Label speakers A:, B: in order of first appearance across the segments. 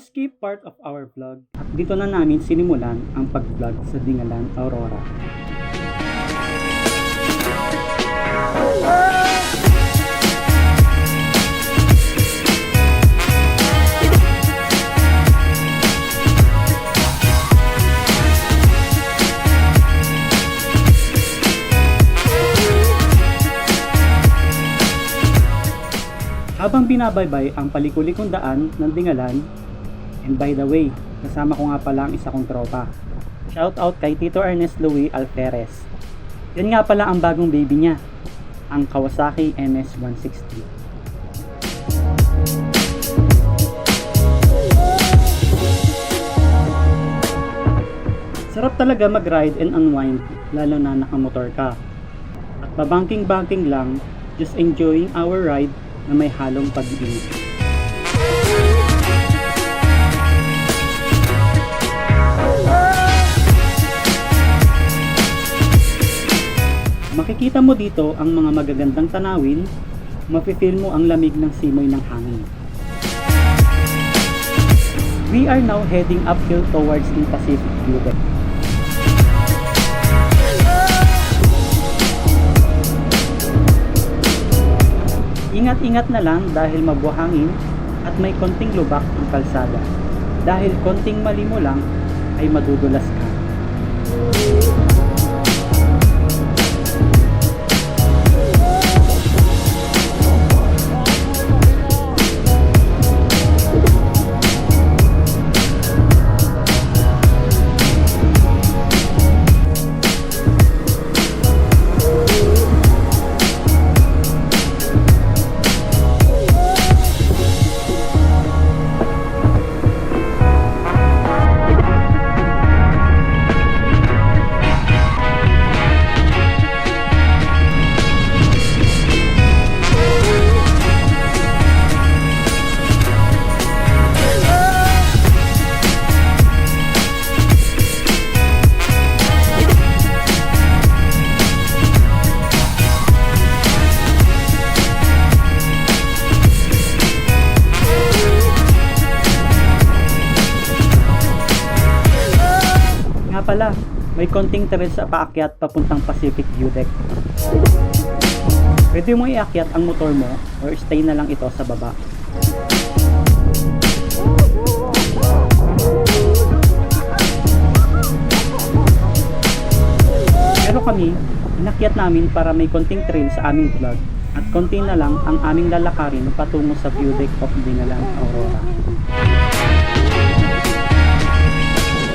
A: skip part of our vlog at dito na namin sinimulan ang pag-vlog sa Dingalan, Aurora. Habang binabaybay ang palikulikong daan ng Dingalan, and by the way, kasama ko nga pala ang isa kong tropa. Shout out kay Tito Ernest Louis Alferez. Yan nga pala ang bagong baby niya, ang Kawasaki NS160. Sarap talaga mag-ride and unwind, lalo na nakamotor ka. At babangking-bangking lang, just enjoying our ride na may halong pag-iinit. Makikita mo dito ang mga magagandang tanawin, mafe-feel mo ang lamig ng simoy ng hangin. We are now heading uphill towards the Pacific View Deck. Ingat-ingat na lang dahil mabuhangin at may konting lubak ang kalsada. Dahil konting mali mo lang ay madudulas ka. Pala, may konting terrain sa paakyat papuntang Pacific View Deck. Pwede mo iakyat ang motor mo or stay na lang ito sa baba. Pero kami, inakyat namin para may konting trail sa aming vlog at konti na lang ang aming lalakarin patungo sa view deck of Dingalan, Aurora.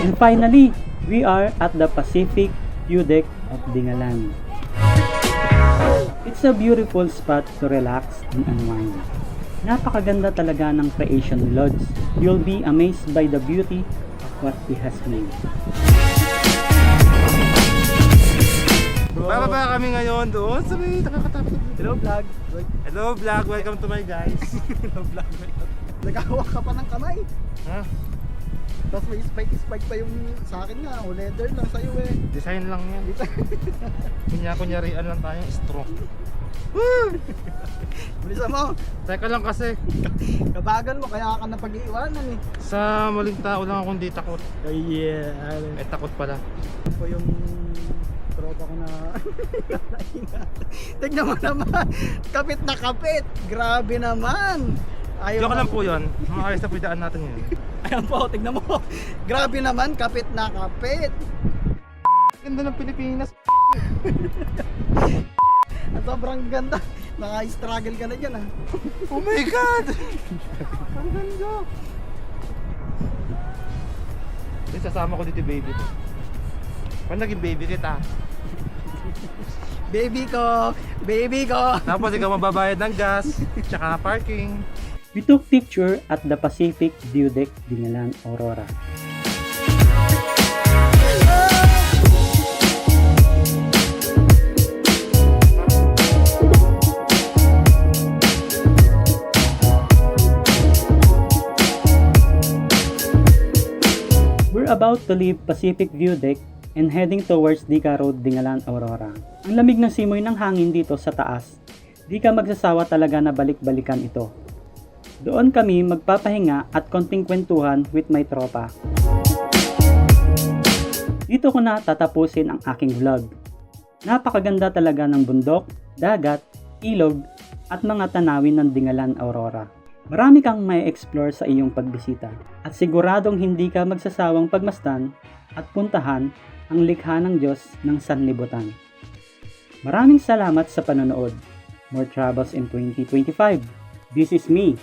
A: And finally, we are at the Pacific View Deck of Dingalan. It's a beautiful spot to relax and unwind. Napakaganda talaga ng creation ni Lods. You'll be amazed by the beauty of what he has made.
B: Bababa kami ngayon doon sa may nakakatapat.
A: Hello vlog!
B: Hello vlog, welcome to my guys.
A: Hello vlog! Nagkahawak ka pa ng kamay.
B: Ha?
C: Tapos may spike pa yung sa akin nga, o leather lang sa'yo eh.
B: Design lang yan. Kunyarian lang tayong strong.
C: Bilisan mo,
B: Teka lang kasi,
C: kabagan mo kaya ka na pag-iiwanan eh.
B: sa maling tao lang akong di takot.
C: Yeah.
B: Eh takot pala.
C: Po yung tropa ko na tignan mo naman, kapit na kapit. Grabe naman.
B: Joke lang po yun. Mga ayos na po yung daan natin yun.
C: Ayan po, tignan mo. Grabe naman, kapit na kapit.
B: Ganda ng Pilipinas.
C: At sobrang ganda. Naka-struggle ka na dyan ah.
B: Oh my God! Ang ganda. Sasama ko dito baby. Paano naging baby kita?
C: Baby ko.
B: Tapos ikaw mababayad ng gas, tsaka parking.
A: We took picture at the Pacific View Deck, Dingalan, Aurora. We're about to leave Pacific View Deck and heading towards Dika Road, Dingalan, Aurora. Ang lamig ng simoy ng hangin dito sa taas, di ka magsasawa talaga na balik-balikan ito. Doon kami magpapahinga at konting kwentuhan with my tropa. Dito ko na tatapusin ang aking vlog. Napakaganda talaga ng bundok, dagat, ilog, at mga tanawin ng Dingalan Aurora. Marami kang may explore sa iyong pagbisita at siguradong hindi ka magsasawang pagmasdan at puntahan ang likha ng Diyos ng sanlibutan. Maraming salamat sa panonood. More travels in 2025. This is me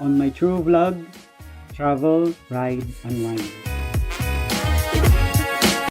A: on my true vlog, Travel, Ride, and Wine.